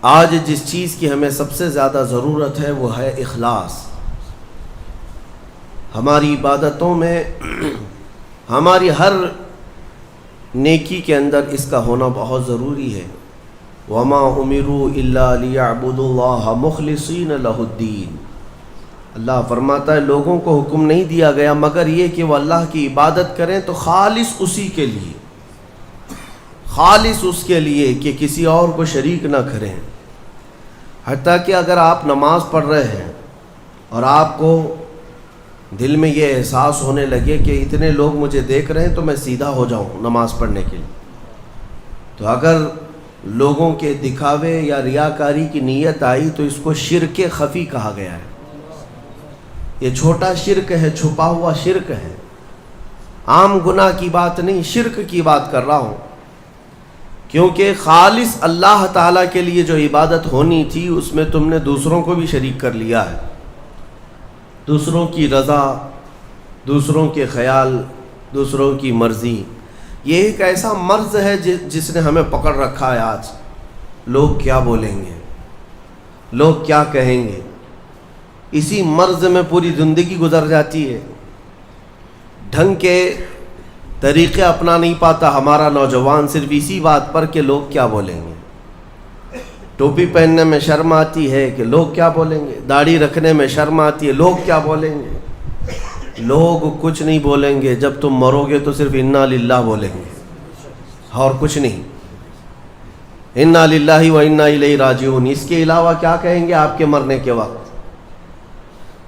آج جس چیز کی ہمیں سب سے زیادہ ضرورت ہے وہ ہے اخلاص. ہماری عبادتوں میں، ہماری ہر نیکی کے اندر اس کا ہونا بہت ضروری ہے. وَمَا أُمِرُوا إِلَّا لِيَعْبُدُوا اللَّهَ مُخْلِصِينَ لَهُ الدِّينَ. اللہ فرماتا ہے لوگوں کو حکم نہیں دیا گیا مگر یہ کہ وہ اللہ کی عبادت کریں تو خالص اسی کے لیے، خالص اس کے لیے کہ کسی اور کو شریک نہ کریں. حتیٰ کہ اگر آپ نماز پڑھ رہے ہیں اور آپ کو دل میں یہ احساس ہونے لگے کہ اتنے لوگ مجھے دیکھ رہے ہیں تو میں سیدھا ہو جاؤں نماز پڑھنے کے لیے، تو اگر لوگوں کے دکھاوے یا ریاکاری کی نیت آئی تو اس کو شرک خفی کہا گیا ہے. یہ چھوٹا شرک ہے، چھپا ہوا شرک ہے. عام گناہ کی بات نہیں، شرک کی بات کر رہا ہوں، کیونکہ خالص اللہ تعالیٰ کے لیے جو عبادت ہونی تھی اس میں تم نے دوسروں کو بھی شریک کر لیا ہے. دوسروں کی رضا، دوسروں کے خیال، دوسروں کی مرضی، یہ ایک ایسا مرض ہے جس نے ہمیں پکڑ رکھا ہے. آج لوگ کیا بولیں گے، لوگ کیا کہیں گے، اسی مرض میں پوری زندگی گزر جاتی ہے. ڈھنگ کے طریقے اپنا نہیں پاتا ہمارا نوجوان صرف اسی بات پر کہ لوگ کیا بولیں گے. ٹوپی پہننے میں شرم آتی ہے کہ لوگ کیا بولیں گے، داڑھی رکھنے میں شرم آتی ہے لوگ کیا بولیں گے. لوگ کچھ نہیں بولیں گے، جب تم مرو گے تو صرف انا للہ بولیں گے اور کچھ نہیں. انا للہ و انا الیہ راجعون، اس کے علاوہ کیا کہیں گے آپ کے مرنے کے وقت.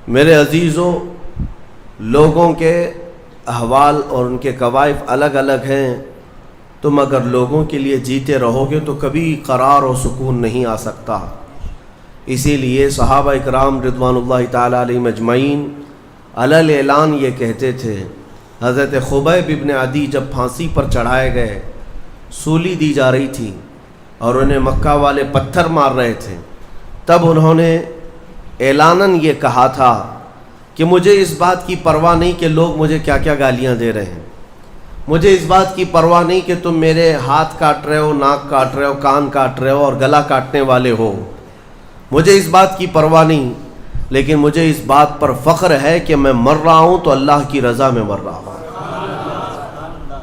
میرے عزیزوں، لوگوں کے احوال اور ان کے کوائف الگ الگ ہیں. تم اگر لوگوں کے لیے جیتے رہو گے تو کبھی قرار و سکون نہیں آ سکتا. اسی لیے صحابہ اکرام رضوان اللہ تعالی علیہم اجمعین علی اعلان یہ کہتے تھے. حضرت خبیب ابن عدی جب پھانسی پر چڑھائے گئے، سولی دی جا رہی تھی اور انہیں مکہ والے پتھر مار رہے تھے، تب انہوں نے اعلاناً یہ کہا تھا کہ مجھے اس بات کی پرواہ نہیں کہ لوگ مجھے کیا کیا گالیاں دے رہے ہیں، مجھے اس بات کی پرواہ نہیں کہ تم میرے ہاتھ کاٹ رہے ہو، ناک کاٹ رہے ہو، کان کاٹ رہے ہو اور گلا کاٹنے والے ہو، مجھے اس بات کی پرواہ نہیں، لیکن مجھے اس بات پر فخر ہے کہ میں مر رہا ہوں تو اللہ کی رضا میں مر رہا ہوں.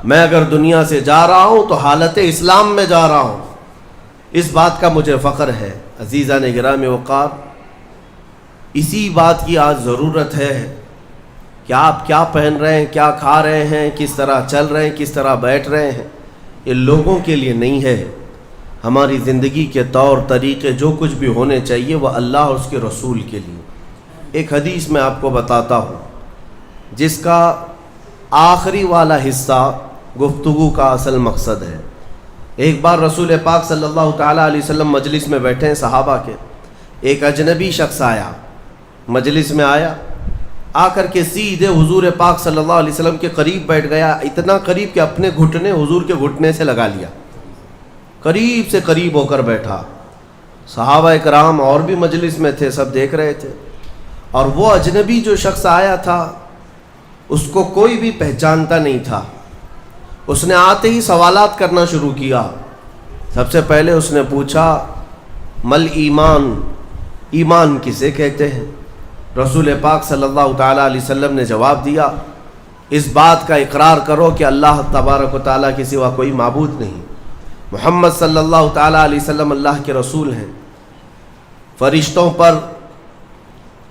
میں اگر دنیا سے جا رہا ہوں تو حالت اسلام میں جا رہا ہوں، اس بات کا مجھے فخر ہے. عزیزان گرامی وقار، اسی بات کی آج ضرورت ہے کہ آپ کیا پہن رہے ہیں، کیا کھا رہے ہیں، کس طرح چل رہے ہیں، کس طرح بیٹھ رہے ہیں. یہ لوگوں کے لیے نہیں ہے. ہماری زندگی کے طور طریقے جو کچھ بھی ہونے چاہیے وہ اللہ اور اس کے رسول کے لیے. ایک حدیث میں آپ کو بتاتا ہوں جس کا آخری والا حصہ گفتگو کا اصل مقصد ہے. ایک بار رسول پاک صلی اللہ تعالیٰ علیہ وسلم مجلس میں بیٹھے ہیں صحابہ کے. ایک اجنبی شخص آیا، مجلس میں آیا، آ کر کے سیدھے حضور پاک صلی اللہ علیہ وسلم کے قریب بیٹھ گیا. اتنا قریب کہ اپنے گھٹنے حضور کے گھٹنے سے لگا لیا، قریب سے قریب ہو کر بیٹھا. صحابہ کرام اور بھی مجلس میں تھے، سب دیکھ رہے تھے. اور وہ اجنبی جو شخص آیا تھا اس کو کوئی بھی پہچانتا نہیں تھا. اس نے آتے ہی سوالات کرنا شروع کیا. سب سے پہلے اس نے پوچھا مل ایمان، ایمان کسے کہتے ہیں؟ رسول پاک صلی اللہ تعالیٰ علیہ وسلم نے جواب دیا، اس بات کا اقرار کرو کہ اللہ تبارک و تعالیٰ کے سوا کوئی معبود نہیں، محمد صلی اللہ تعالیٰ علیہ وسلم اللہ کے رسول ہیں. فرشتوں پر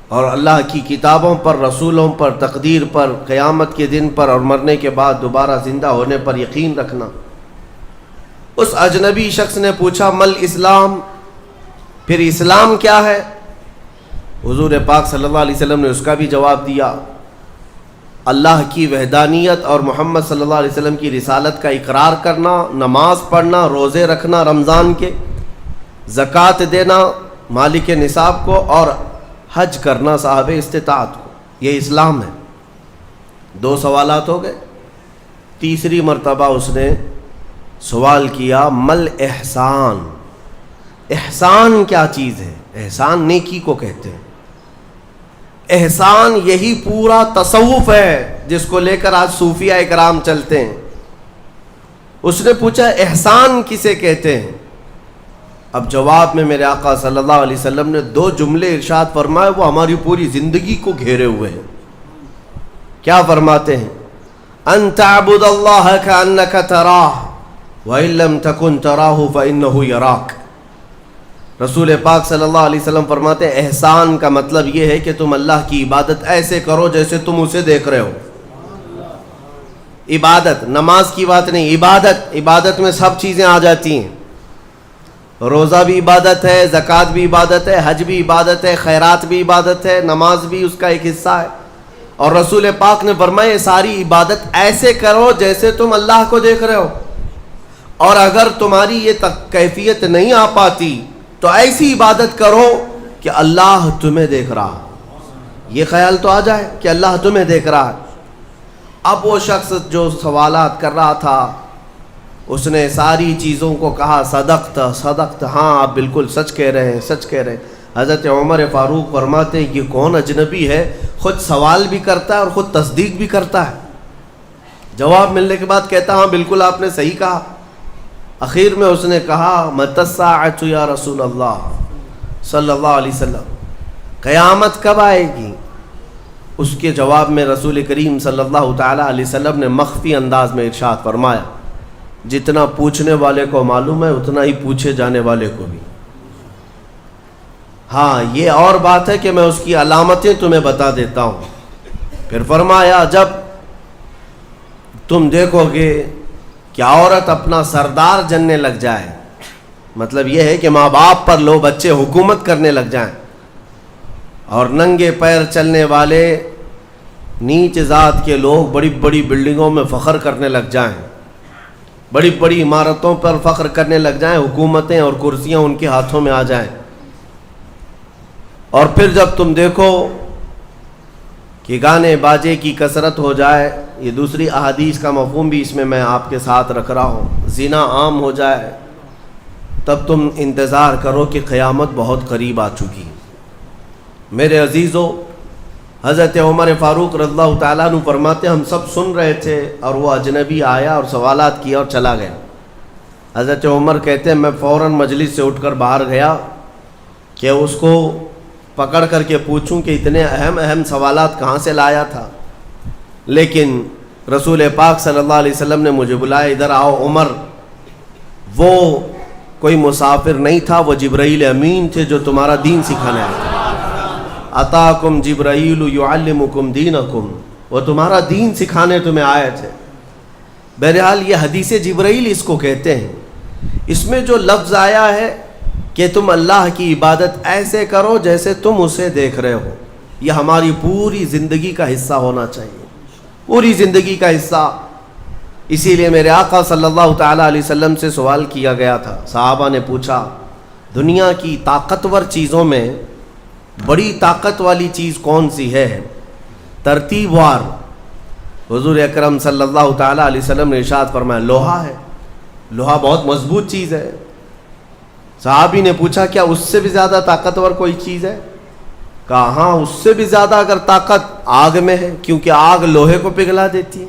اور اللہ کی کتابوں پر، رسولوں پر، تقدیر پر، قیامت کے دن پر اور مرنے کے بعد دوبارہ زندہ ہونے پر یقین رکھنا. اس اجنبی شخص نے پوچھا مل اسلام، پھر اسلام کیا ہے؟ حضور پاک صلی اللہ علیہ وسلم نے اس کا بھی جواب دیا، اللہ کی وحدانیت اور محمد صلی اللہ علیہ وسلم کی رسالت کا اقرار کرنا، نماز پڑھنا، روزے رکھنا رمضان کے، زکوٰۃ دینا مالک نصاب کو، اور حج کرنا صاحب استطاعت کو. یہ اسلام ہے. 2 سوالات ہو گئے. تیسری مرتبہ اس نے سوال کیا مل احسان، احسان کیا چیز ہے؟ احسان نیکی کو کہتے ہیں. احسان یہی پورا تصوف ہے جس کو لے کر آج صوفیہ اکرام چلتے ہیں. اس نے پوچھا احسان کسے کہتے ہیں؟ اب جواب میں میرے آقا صلی اللہ علیہ وسلم نے 2 جملے ارشاد فرمائے، وہ ہماری پوری زندگی کو گھیرے ہوئے ہیں۔ کیا فرماتے ہیں؟ ان تعبد اللہ کأنک تراہ وإن لم تکن تراہ فإنہ یراک۔ رسول پاک صلی اللہ علیہ وسلم فرماتے ہیں احسان کا مطلب یہ ہے کہ تم اللہ کی عبادت ایسے کرو جیسے تم اسے دیکھ رہے ہو۔ عبادت، نماز کی بات نہیں، عبادت میں سب چیزیں آ جاتی ہیں۔ روزہ بھی عبادت ہے، زکوٰۃ بھی عبادت ہے، حج بھی عبادت ہے، خیرات بھی عبادت ہے، نماز بھی اس کا ایک حصہ ہے۔ اور رسول پاک نے فرمایا یہ ساری عبادت ایسے کرو جیسے تم اللہ کو دیکھ رہے ہو، اور اگر تمہاری یہ کیفیت نہیں آ پاتی تو ایسی عبادت کرو کہ اللہ تمہیں دیکھ رہا، یہ خیال تو آ جائے کہ اللہ تمہیں دیکھ رہا ہے۔ اب وہ شخص جو سوالات کر رہا تھا اس نے ساری چیزوں کو کہا صدقت، ہاں آپ بالکل سچ کہہ رہے ہیں۔ حضرت عمر فاروق فرماتے ہیں یہ کون اجنبی ہے، خود سوال بھی کرتا ہے اور خود تصدیق بھی کرتا ہے۔ جواب ملنے کے بعد کہتا ہاں بالکل آپ نے صحیح کہا۔ اخیر میں اس نے کہا متی الساعۃ یا رسول اللہ صلی اللہ علیہ وسلم، قیامت کب آئے گی؟ اس کے جواب میں رسول کریم صلی اللہ تعالی علیہ وسلم نے مخفی انداز میں ارشاد فرمایا جتنا پوچھنے والے کو معلوم ہے اتنا ہی پوچھے جانے والے کو بھی۔ ہاں یہ اور بات ہے کہ میں اس کی علامتیں تمہیں بتا دیتا ہوں۔ پھر فرمایا جب تم دیکھو گے کہ عورت اپنا سردار جننے لگ جائے، مطلب یہ ہے کہ ماں باپ پر لو بچے حکومت کرنے لگ جائیں، اور ننگے پیر چلنے والے نیچ ذات کے لوگ بڑی بڑی بلڈنگوں میں فخر کرنے لگ جائیں، بڑی بڑی عمارتوں پر فخر کرنے لگ جائیں، حکومتیں اور کرسیاں ان کے ہاتھوں میں آ جائیں، اور پھر جب تم دیکھو کہ گانے باجے کی کثرت ہو جائے، یہ دوسری احادیث کا مفہوم بھی اس میں آپ کے ساتھ رکھ رہا ہوں، زنا عام ہو جائے، تب تم انتظار کرو کہ قیامت بہت قریب آ چکی۔ میرے عزیزو، حضرت عمر فاروق رضی اللہ تعالیٰ عنہ فرماتے ہم سب سن رہے تھے اور وہ اجنبی آیا اور سوالات کیا اور چلا گیا۔ حضرت عمر کہتے ہیں میں فوراً مجلس سے اٹھ کر باہر گیا کہ اس کو پکڑ کر کے پوچھوں کہ اتنے اہم سوالات کہاں سے لایا تھا، لیکن رسول پاک صلی اللہ علیہ وسلم نے مجھے بلایا، ادھر آؤ عمر۔ وہ کوئی مسافر نہیں تھا، وہ جبرائیل امین تھے جو تمہارا دین سکھانے آئے تھے۔ اتاکم جبرائیل یعلمکم دینکم، وہ تمہارا دین سکھانے تمہیں آئے تھے۔ بہرحال یہ حدیث جبرائیل اس کو کہتے ہیں۔ اس میں جو لفظ آیا ہے کہ تم اللہ کی عبادت ایسے کرو جیسے تم اسے دیکھ رہے ہو، یہ ہماری پوری زندگی کا حصہ ہونا چاہیے، پوری زندگی کا حصہ۔ اسی لیے میرے آقا صلی اللہ تعالیٰ علیہ وسلم سے سوال کیا گیا تھا، صحابہ نے پوچھا دنیا کی طاقتور چیزوں میں بڑی طاقت والی چیز کون سی ہے؟ ترتیب وار حضور اکرم صلی اللہ تعالیٰ علیہ وسلم نے ارشاد فرمایا لوہا ہے، لوہا بہت مضبوط چیز ہے۔ صحابی نے پوچھا کیا اس سے بھی زیادہ طاقتور کوئی چیز ہے؟ کہا ہاں اس سے بھی زیادہ اگر طاقت آگ میں ہے، کیونکہ آگ لوہے کو پگھلا دیتی ہے۔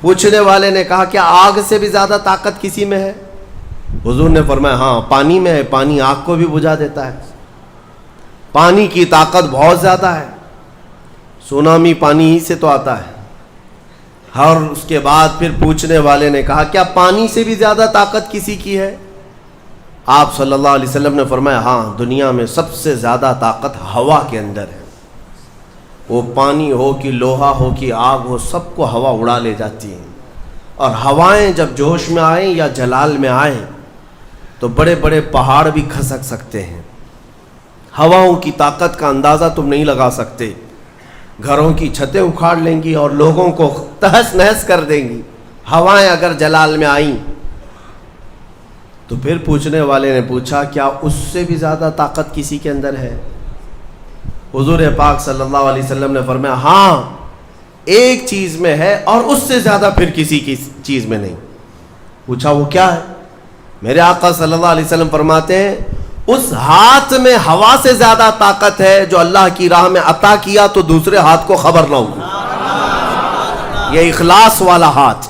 پوچھنے والے نے کہا کیا آگ سے بھی زیادہ طاقت کسی میں ہے؟ حضور نے فرمایا ہاں پانی میں ہے، پانی آگ کو بھی بجھا دیتا ہے، پانی کی طاقت بہت زیادہ ہے، سونامی پانی ہی سے تو آتا ہے۔ اور اس کے بعد پھر پوچھنے والے نے کہا کیا پانی سے بھی زیادہ طاقت کسی کی ہے؟ آپ صلی اللہ علیہ وسلم نے فرمایا ہاں دنیا میں سب سے زیادہ طاقت ہوا کے اندر ہے، وہ پانی ہو کہ لوہا ہو کہ آگ ہو، سب کو ہوا اڑا لے جاتی ہے، اور ہوائیں جب جوش میں آئیں یا جلال میں آئیں تو بڑے بڑے پہاڑ بھی کھسک سکتے ہیں۔ ہواؤں کی طاقت کا اندازہ تم نہیں لگا سکتے، گھروں کی چھتیں اکھاڑ لیں گی اور لوگوں کو تہس نہس کر دیں گی ہوائیں اگر جلال میں آئیں۔ تو پھر پوچھنے والے نے پوچھا کیا اس سے بھی زیادہ طاقت کسی کے اندر ہے؟ حضور پاک صلی اللہ علیہ وسلم نے فرمایا ہاں ایک چیز میں ہے اور اس سے زیادہ پھر کسی کی چیز میں نہیں۔ پوچھا وہ کیا ہے؟ میرے آقا صلی اللہ علیہ وسلم فرماتے ہیں اس ہاتھ میں ہوا سے زیادہ طاقت ہے جو اللہ کی راہ میں عطا کیا تو دوسرے ہاتھ کو خبر نہ ہوگی۔ یہ اخلاص والا ہاتھ،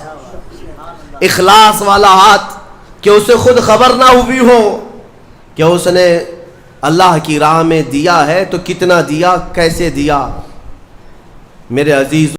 اخلاص والا ہاتھ کہ اسے خود خبر نہ ہوئی ہو کہ اس نے اللہ کی راہ میں دیا ہے تو کتنا دیا، کیسے دیا؟ میرے عزیز